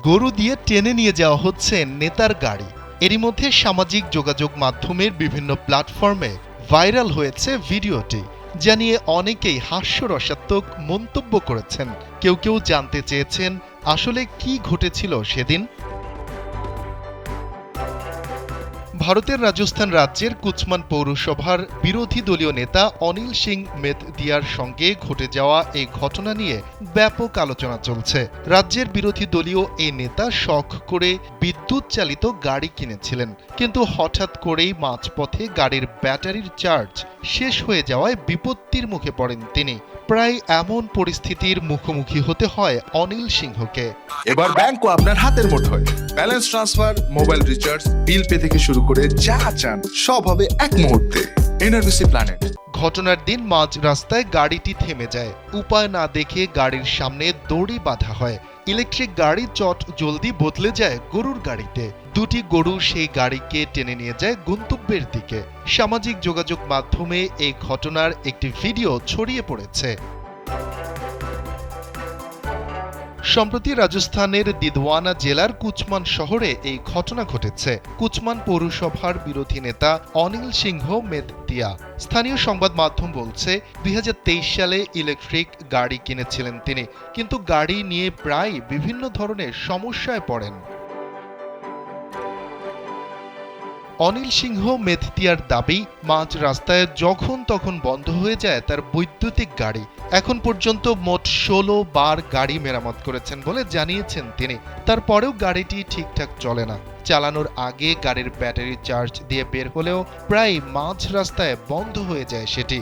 গরু দিয়ে টেনে নিয়ে যাওয়া হচ্ছে নেতার গাড়ি। এরই মধ্যে সামাজিক যোগাযোগ মাধ্যমের বিভিন্ন প্ল্যাটফর্মে ভাইরাল হয়েছে ভিডিওটি, যা নিয়ে অনেকেই হাস্যরসাত্মক মন্তব্য করেছেন। কেউ কেউ জানতে চেয়েছেন আসলে কি ঘটেছিল সেদিন। ভারতের রাজস্থান রাজ্যের কুচমান পৌরসভার বিরোধী দলীয় নেতা অনিল সিং মেদদিয়ার সঙ্গে ঘটে যাওয়া এই ঘটনা নিয়ে ব্যাপক আলোচনা চলছে। রাজ্যের বিরোধী দলীয় এই নেতা শখ করে বিদ্যুৎ চালিত গাড়ি কিনেছিলেন, কিন্তু হঠাৎ করেই মাঝপথে গাড়ির ব্যাটারির চার্জ শেষ হয়ে যাওয়ায় বিপত্তির মুখে পড়েন তিনি। প্রায় এমন পরিস্থিতির মুখোমুখি হতে হয় অনিল সিংহকে। এবার ব্যাংকও আপনার হাতের মুঠোয়। Balance transfer, mobile recharge, bill pay থেকে শুরু করে যা চান সব হবে এক মুহূর্তে। NRBC planet. ঘটনার দিন মাঝ রাস্তায় গাড়িটি থেমে যায়। উপায় না দেখে গাড়ির সামনে দড়ি বাঁধা হয়। ইলেকট্রিক গাড়ি চট জলদি বদলে যায় গরুর গাড়িতে। দুটি গরু সেই গাড়িকে টেনে নিয়ে যায় গন্তব্যের দিকে। সামাজিক যোগাযোগ মাধ্যমে এই ঘটনার একটি ভিডিও ছড়িয়ে পড়েছে। সম্প্রতি রাজস্থানের দিদওয়ানা জেলার কুচমান শহরে এই ঘটনা ঘটেছে। কুচমান পৌরসভার বিরোধী নেতা অনিল সিংহ মেদতিয়া। স্থানীয় সংবাদ মাধ্যম বলছে 2023 সালে ইলেকট্রিক গাড়ি কিনেছিলেন তিনি, কিন্তু গাড়ি নিয়ে প্রায় বিভিন্ন ধরনের সমস্যায় পড়েন। অনিল সিংহ মেদতিয়ার দাবি, মাঝ রাস্তায় যখন তখন বন্ধ হয়ে যায় তার বৈদ্যুতিক গাড়ি। এখন পর্যন্ত মোট 16 বার গাড়ি মেরামত করেছেন বলে জানিয়েছেন তিনি। তারপরেও গাড়িটি ঠিকঠাক চলে না। চালানোর আগে গাড়ির ব্যাটারি চার্জ দিয়ে বের হলেও প্রায় মাঝ রাস্তায় বন্ধ হয়ে যায় সেটি।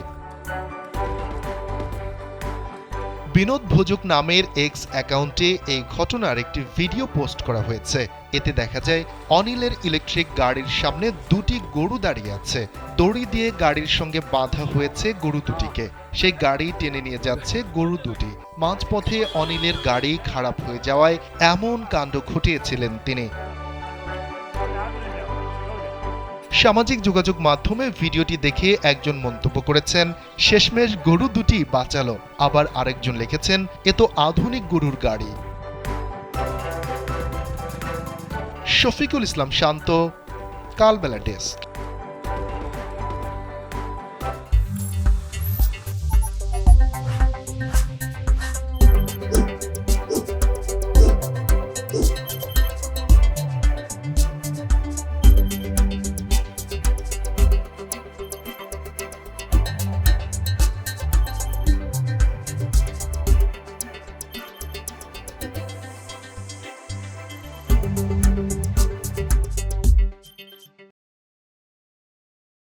বিনোদ ভোজক নামের এক্স অ্যাকাউন্টে এই ঘটনার একটি ভিডিও পোস্ট করা হয়েছে। এতে দেখা যায় অনিলের ইলেকট্রিক গাড়ির সামনে দুটি গরু দাঁড়িয়ে আছে। দড়ি দিয়ে গাড়ির সঙ্গে বাঁধা হয়েছে গরু দুটিকে। সেই গাড়ি টেনে নিয়ে যাচ্ছে গরু দুটি। মাঝপথে অনিলের গাড়ি খারাপ হয়ে যাওয়ায় এমন কাণ্ড ঘটিয়েছিলেন তিনি। সামাজিক যোগাযোগ মাধ্যমে ভিডিওটি দেখে একজন মন্তব্য করেছেন, শেষমেশ গরু দুটি বাঁচালো। আবার আরেকজন লিখেছেন, এ তো আধুনিক গরুর গাড়ি। শফিকুল ইসলাম শান্ত, কালবেলা ডেস্ক।